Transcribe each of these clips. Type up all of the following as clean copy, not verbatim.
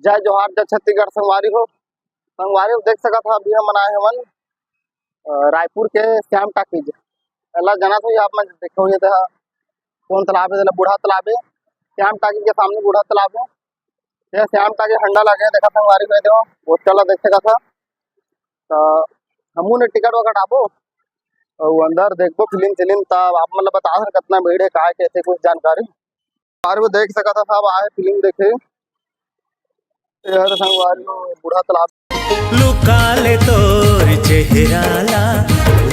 जय जोहार जय छत्तीसगढ़ संगवारी हो देख सका था अभी हम बनाए हमन रायपुर के श्याम टाकीज अल्लाह जाना तो आप मैं देखो ये कौन तालाब है बूढ़ा तालाब है श्याम टाकीज के सामने बूढ़ा तालाब है ये श्याम टाकीज हंडा लगे देखा संगवारी में देखो वो चला देख सका था तो हमू ने टिकट वगैरह आबो और अंदर देखो फिल्म तब आप मतलब बता सर कितना भीड़ है कहा कैसे कुछ जानकारी और वो देख सका था साहब आए फिल्म देखे बूढ़ा तालाब लुकाले तोर चेहराला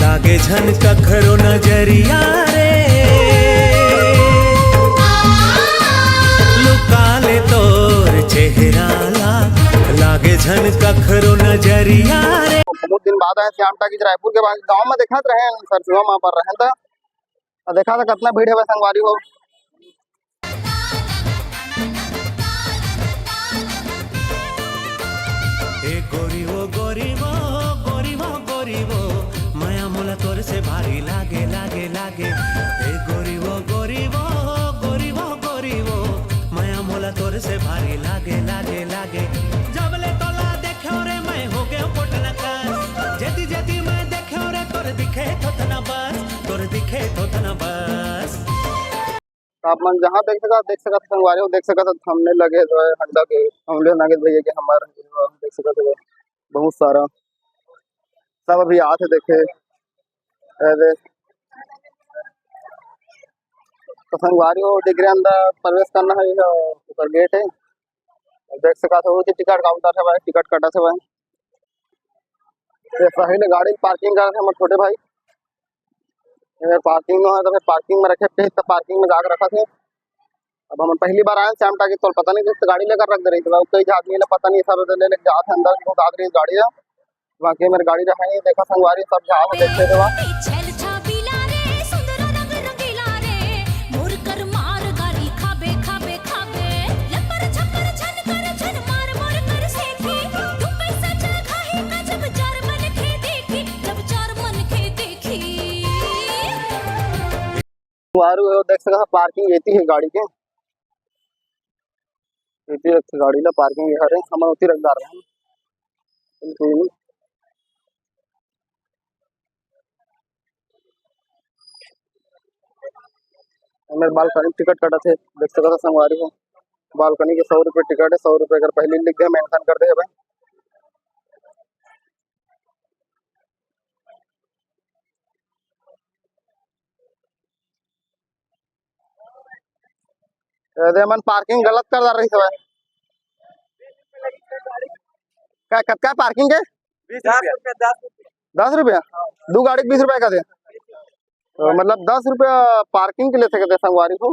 लागे झन कखरो नजरिया रे लुकाले तोर चेहराला लागे झन कखरो नजरिया रे। बहुत दिन बाद आए श्याम टाकीज रायपुर के गांव में देखा रहे सरसुआ वहाँ पर रहे था देखा था कितना भीड़ है संगवारी हो। गोरीबो माया मोला तोर से भारी लागे लागे लागे ए गोरीबो माया मोला तोर से भारी लागे लागे लागे जब ले तोला देखो रे मैं हो गए पोटना का जेती जेती मैं देखो रे तोर दिखे थोतना बस आप मन जहाँ देख सका संगवारी हो देख सका थमने लगे तो हंडा के हमले नागे भैया के हमारे देख सका बहुत सारा सब अभी आते देखे तो संगवारी हो डिग्री अंदर प्रवेश करना है ऊपर गेट है देख सका था टिकट काउंटर है भाई टिकट कटा से भाई सही गाड़ी पार्किंग कर रहे थे हमारे छोटे भाई पार्किंग में है तो फिर पार्किंग में रखे थे तब पार्किंग में जाकर रखा थे। अब हम पहली बार आए श्याम टाकीज तो पता नहीं किस गाड़ी लेकर रख दे रही थी कई आदमी ने पता नहीं सब ले जाते अंदर बहुत आ रही गाड़ी है बाकी मेरी गाड़ी रखेंगे देखा संगवारी सब जहाँ में देखते थे वहाँ देख सका पार्किंग येती है गाड़ी के गाड़ी ला पार्किंग हरे हम उती रखदार मेरे बालकनी टिकट कटा थे देख सका था संगवारी को बालकनी के 100 रुपये टिकट है 100 रुपये अगर पहले लिख दे मेंशन कर दे भाई। मन पार्किंग गलत कर रही है क्या कत्का पार्किंग के 10 रुपया 2 गाड़ी 20 रुपया का दे तो मतलब 10 रुपया पार्किंग के लिए थे संगवारी को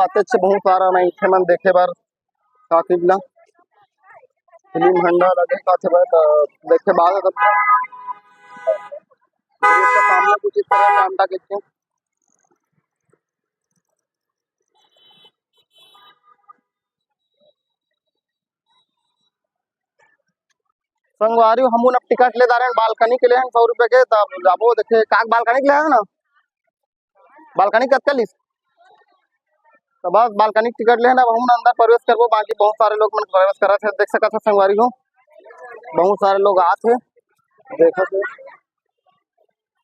आते अच्छे बहुत सारा नहीं थे मन देखे बार काफी ना फिल्म हंडा लगे काथे बार देखे बाद सामने कुछ इस तरह श्याम टाकीज के संगवारी हम अब टिकट ले जा रहे हैं बालकनी के लिए 100 रुपये के तब जाबो देखे काक बालकनी के लिए है ना बालकनी कत्का लीस तो बस बालकनी टिकट लेना हम अंदर प्रवेश करबो बाकी बहुत सारे लोग मन प्रवेश करा थे देख सका था संगवारी हो बहुत सारे लोग आते देखो थे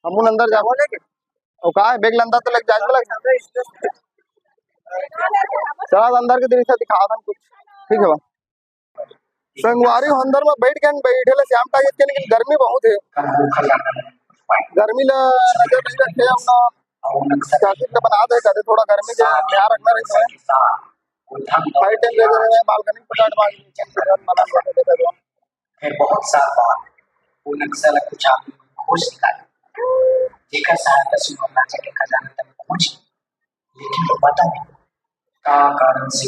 हम अंदर जाबो और का बैग अंदर तो लग जाए चला अंदर के दृश्य दिखाओ हम कुछ ठीक है संगवारी अंदर में बैठ बैठे श्याम टाकीज के लेकिन गर्मी बहुत है गर्मी नजर नहीं रखे हम टाकीज बना दे करे थोड़ा गर्मी का ध्यान रखना रहता है हाई टाइम ले रहे हैं बालकनी पटाट बना देखा तो फिर बहुत साल बाद वो नक्सल कुछ आदमी खोज निकाला जेकर सहायता से अरुणाचल के खजाने तक पहुंच लेकिन वो पता नहीं का कारण से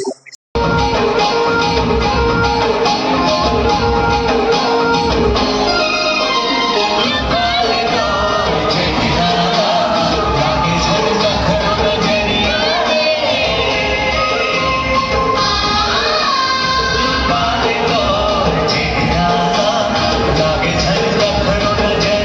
लागे झन कखरो नजरिया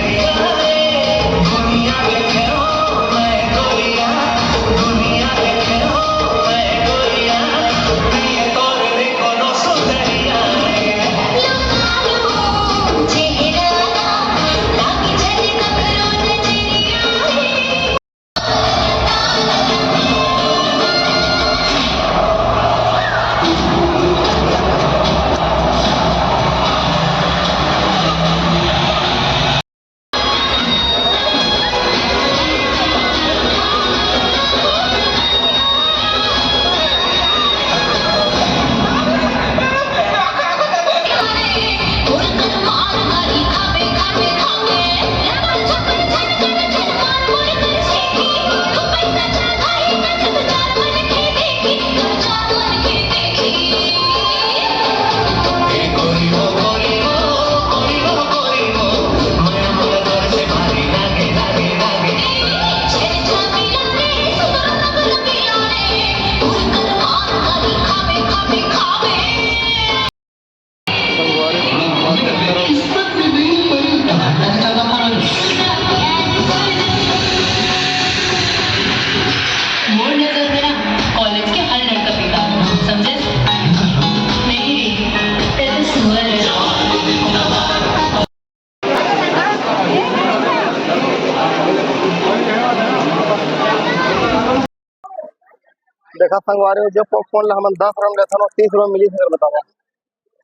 देखा संगवारी हो जो पॉपकॉर्न ला हम 10 रुपये लेते 30 रुपये मिली है बतावा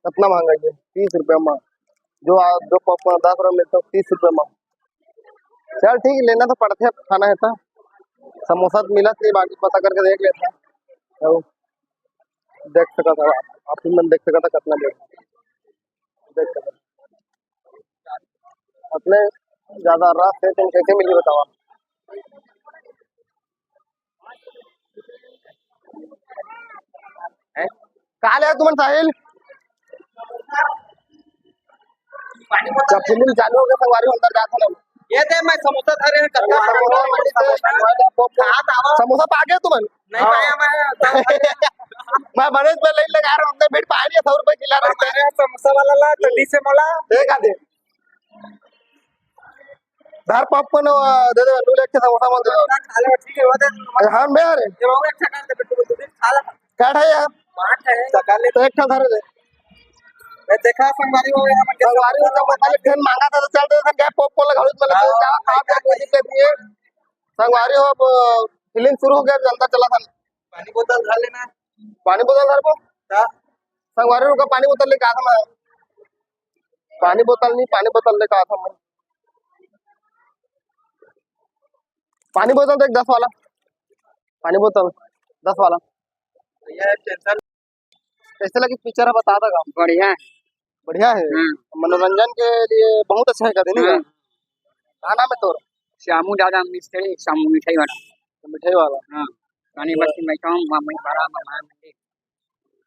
कितना महंगा है 30 रुपये में जो पॉपकॉर्न 10 रुपये मिलता 30 रुपये में चल ठीक लेना तो पड़ते है खाना है तो समोसा तो मिला थी बाकी पता करके देख लेते हैं तो देख सका था आप ही मन देख सका था कितना देख सका अपने ज्यादा रस है तुम कैसे मिली बताओ कहा ले तुम साहिल जब फिल्म चालू हो गया संगवारी अंदर जाता ना ये दे मैं समोसा था रे करता समोसा पा गया तुम नहीं पाया मैं बड़े पे लाइन लगा रहा हूँ भेड़ पा रही है 100 रुपए खिला रहा मैं समोसा वाला ला जल्दी से मोला देखा दे धार पॉपकॉर्न दे दे नूले के समोसा बोल दे खा ले ठीक है वो दे हां मैं अरे ये वो अच्छा कर दे बिट्टू तू खा ले काट है यार माठ है सका ले तो एक था धर दे मैं देखा संगवारी हो यहाँ में संगवारी हो तो मतलब ट्रेन मांगा था तो चलते थे क्या पॉपकॉर्न लगा उसमें लगा क्या खा क्या कोई दिक्कत नहीं है संगवारी हो अब फिल्म शुरू हो गया अंदर चला था पानी बोतल धर लेना पानी बोतल धर को संगवारी का पानी बोतल लेके आता मैं पानी बोतल लेके आता मैं पानी बोतल देख 10 वाला पानी बोतल 10 वाला ये टेंशन कैसे लगी पिक्चर बता देगा बढ़िया है मनोरंजन के लिए बहुत अच्छा है कहते नहीं क्या नाम है तोर श्यामू दादा मिस्त्री श्यामू मिठाई वाला मिठाई वाला हां पानी बस्ती में काम मैं बड़ा मामा मंदिर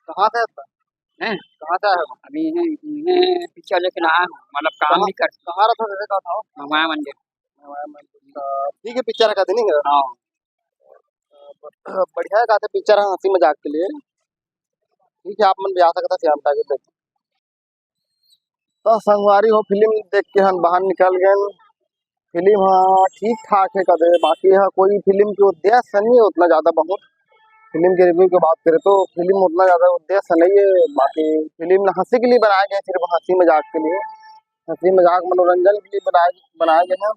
कहाँ से हैं कहाँ से है अभी है पिक्चर लेके आया हूं मतलब काम भी कर कहाँ रहा था देखा था मामा मंदिर ठीक है पिक्चर कहते नहीं है हां बढ़िया कहते पिक्चर है हंसी मजाक के लिए ठीक है आप मन भी आ सकता श्याम टाकी देख तो संगवारी हो फिल्म देख के हम बाहर निकल गए फिल्म हाँ ठीक ठाक है कदे बाकी है कोई फिल्म की उद्देश्य नहीं है उतना ज़्यादा बहुत फिल्म के रिव्यू की बात करें तो फिल्म उतना ज़्यादा उद्देश्य नहीं है बाकी फिल्म हंसी के लिए बनाया गया सिर्फ हंसी मजाक के लिए हंसी मजाक मनोरंजन के लिए बनाए गए हैं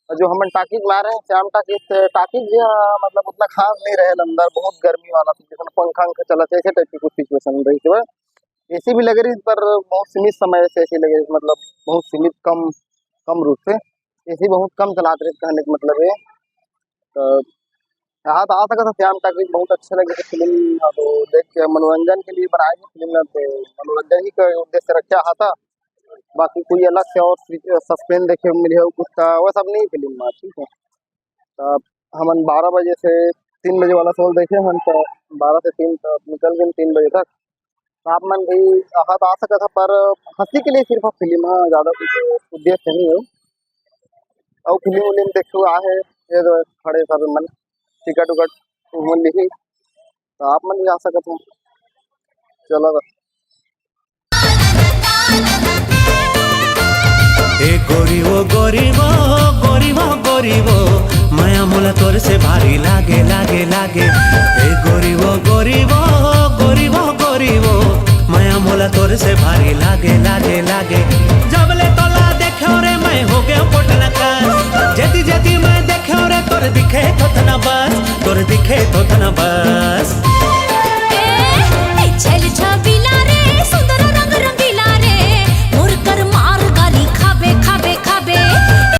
और जो हम टाकीज में आ रहे हैं श्याम टाकीज भी मतलब उतना खास नहीं रहे अंदर बहुत गर्मी वाला सिचुएशन पंखा चला ऐसे टाइप की कुछ सिचुएशन रही थी एसी भी लग रही पर बहुत सीमित समय से एसी लग रही मतलब बहुत सीमित कम रूप से एसी बहुत कम चलाते रहे कहने का मतलब है तो यहाँ तो आ सका था श्याम टाकीज बहुत अच्छे लगे थे फिल्म तो देख के मनोरंजन के लिए बनाए गए फिल्म तो मनोरंजन ही का उद्देश्य रखा था बाकी कोई अलग से और सस्पेंस देखे मिले हो कुछ था वो सब नहीं फिल्म में ठीक है तो हम 12 बजे से 3 बजे वाला शो देखे हम तो 12 से 3 तक निकल गए 3 बजे तक तो आप मन भी आहत आ सका था पर हंसी के लिए सिर्फ फिल्म है ज़्यादा कुछ उद्देश्य नहीं है और फिल्म देखो आए ये तो खड़े सब मन टिकट उकट मन लिखी तो आप मन भी आ सका था चलो बस ए गरीब गरीब गरीब गरीब माया मोला तोर से भारी लागे लागे लागे ए गरीब गरीब गरीब गरीब माया मोला तोर से भारी लागे लागे लागे जबले तोला देखो रे मैं हो गया पोटला का जति जति मैं देखो रे तोर दिखे तो तना बस